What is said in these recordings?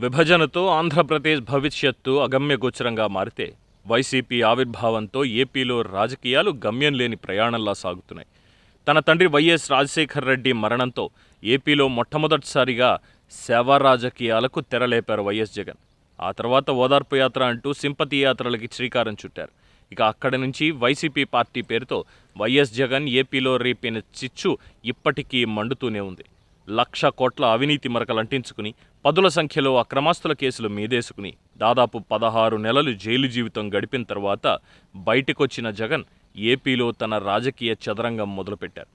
విభజనతో ఆంధ్రప్రదేశ్ భవిష్యత్తు అగమ్యగోచరంగా మారితే వైసీపీ ఆవిర్భావంతో ఏపీలో రాజకీయాలు గమ్యం లేని ప్రయాణంలా సాగుతున్నాయి. తన తండ్రి వైఎస్ రాజశేఖర్ రెడ్డి మరణంతో ఏపీలో మొట్టమొదటిసారిగా సేవా రాజకీయాలకు తెరలేపారు వైఎస్ జగన్. ఆ తర్వాత ఓదార్పు యాత్ర అంటూ సింపతి యాత్రలకి శ్రీకారం చుట్టారు. ఇక అక్కడి నుంచి వైసీపీ పార్టీ పేరుతో వైఎస్ జగన్ ఏపీలో రేపిన చిచ్చు ఇప్పటికీ మండుతూనే ఉంది. 1,00,000 కోట్ల అవినీతి మరకలంటించుకుని పదుల సంఖ్యలో అక్రమాస్తుల కేసులు మీదేసుకుని దాదాపు 16 నెలలు జైలు జీవితం గడిపిన తర్వాత బయటకొచ్చిన జగన్ ఏపీలో తన రాజకీయ చదరంగం మొదలుపెట్టారు.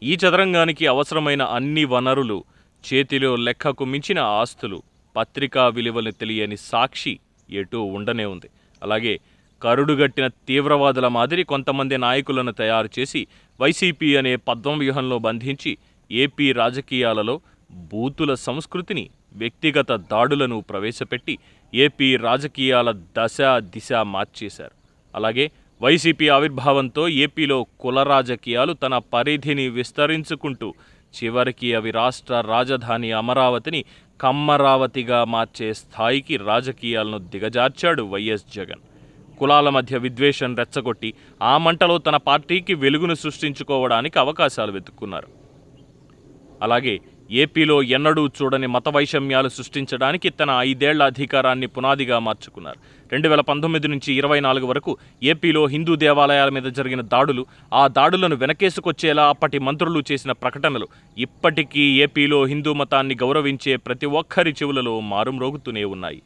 ఈ చదరంగానికి అవసరమైన అన్ని వనరులు, చేతిలో లెక్కకు మించిన ఆస్తులు, పత్రికా విలువలు తెలియని సాక్షి ఎటూ ఉండనే ఉంది. అలాగే కరుడుగట్టిన తీవ్రవాదుల మాదిరి కొంతమంది నాయకులను తయారు చేసి వైసీపీ అనే పద్మ వ్యూహంలో బంధించి ఏపీ రాజకీయాలలో బూతుల సంస్కృతిని, వ్యక్తిగత దాడులను ప్రవేశపెట్టి ఏపీ రాజకీయాల దశ దిశ మార్చేశారు. అలాగే వైసీపీ ఆవిర్భావంతో ఏపీలో కుల రాజకీయాలు తన పరిధిని విస్తరించుకుంటూ చివరికి అవి రాష్ట్ర రాజధాని అమరావతిని కమ్మరావతిగా మార్చే స్థాయికి రాజకీయాలను దిగజార్చాడు వైఎస్ జగన్. కులాల మధ్య విద్వేషం రెచ్చగొట్టి ఆ మంటలో తన పార్టీకి వెలుగును సృష్టించుకోవడానికి అవకాశాలు వెతుక్కున్నారు. అలాగే ఏపీలో ఎన్నడూ చూడని మత వైషమ్యాలు సృష్టించడానికి తన 5 ఏళ్ల అధికారాన్ని పునాదిగా మార్చుకున్నారు. 2019 నుంచి 24 వరకు ఏపీలో హిందూ దేవాలయాల మీద జరిగిన దాడులు, ఆ దాడులను వెనకేసుకొచ్చేలా అప్పటి మంత్రులు చేసిన ప్రకటనలు ఇప్పటికీ ఏపీలో హిందూ మతాన్ని గౌరవించే ప్రతి ఒక్కరి చెవులలో మారుమ్రోగుతూనే ఉన్నాయి.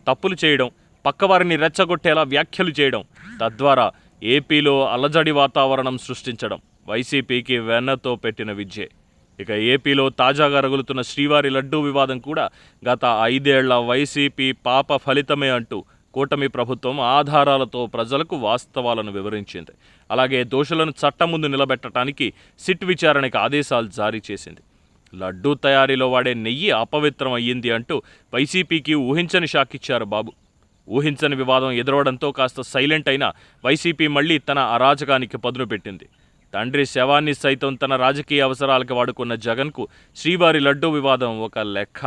తప్పులు చేయడం, పక్కవారిని రెచ్చగొట్టేలా వ్యాఖ్యలు చేయడం, తద్వారా ఏపీలో అలజడి వాతావరణం సృష్టించడం వైసీపీకి వెన్నతో పెట్టిన విద్యే. ఇక ఏపీలో తాజాగా రగులుతున్న శ్రీవారి లడ్డూ వివాదం కూడా గత 5 ఏళ్ల వైసీపీ పాప ఫలితమే అంటూ కూటమి ప్రభుత్వం ఆధారాలతో ప్రజలకు వాస్తవాలను వివరించింది. అలాగే దోషులను చట్టం ముందు నిలబెట్టడానికి సిట్ విచారణకు ఆదేశాలు జారీ చేసింది. లడ్డూ తయారీలో వాడే నెయ్యి అపవిత్రం అయ్యింది అంటూ వైసీపీకి ఊహించని షాక్ ఇచ్చారు బాబు. ఊహించని వివాదం ఎదురవడంతో కాస్త సైలెంట్ అయిన వైసీపీ మళ్లీ తన అరాచకానికి పదును పెట్టింది. తండ్రి శవాన్ని సైతం తన రాజకీయ అవసరాలకు వాడుకున్న జగన్కు శ్రీవారి లడ్డూ వివాదం ఒక లెక్క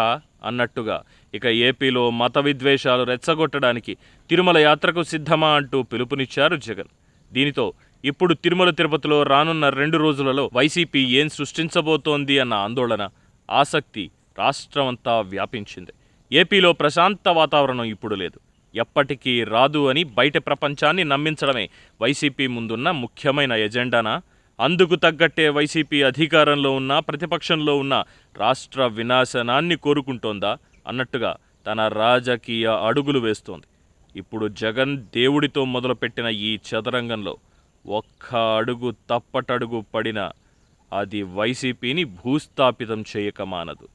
అన్నట్టుగా ఇక ఏపీలో మత విద్వేషాలు రెచ్చగొట్టడానికి తిరుమల యాత్రకు సిద్ధమా అంటూ పిలుపునిచ్చారు జగన్. దీనితో ఇప్పుడు తిరుమల తిరుపతిలో రానున్న 2 రోజులలో వైసీపీ ఏం సృష్టించబోతోంది అన్న ఆందోళన, ఆసక్తి రాష్ట్రమంతా వ్యాపించింది. ఏపీలో ప్రశాంత వాతావరణం ఇప్పుడు లేదు, ఎప్పటికీ రాదు అని బయట ప్రపంచాన్ని నమ్మించడమే వైసీపీ ముందున్న ముఖ్యమైన ఎజెండానా? అందుకు తగ్గట్టే వైసీపీ అధికారంలో ఉన్న, ప్రతిపక్షంలో ఉన్న రాష్ట్ర వినాశనాన్ని కోరుకుంటోందా అన్నట్టుగా తన రాజకీయ అడుగులు వేస్తోంది. ఇప్పుడు జగన్ దేవుడితో మొదలుపెట్టిన ఈ చదరంగంలో ఒక్క అడుగు తప్పటడుగు పడినా అది వైసీపీని భూస్థాపితం చేయక మానదు.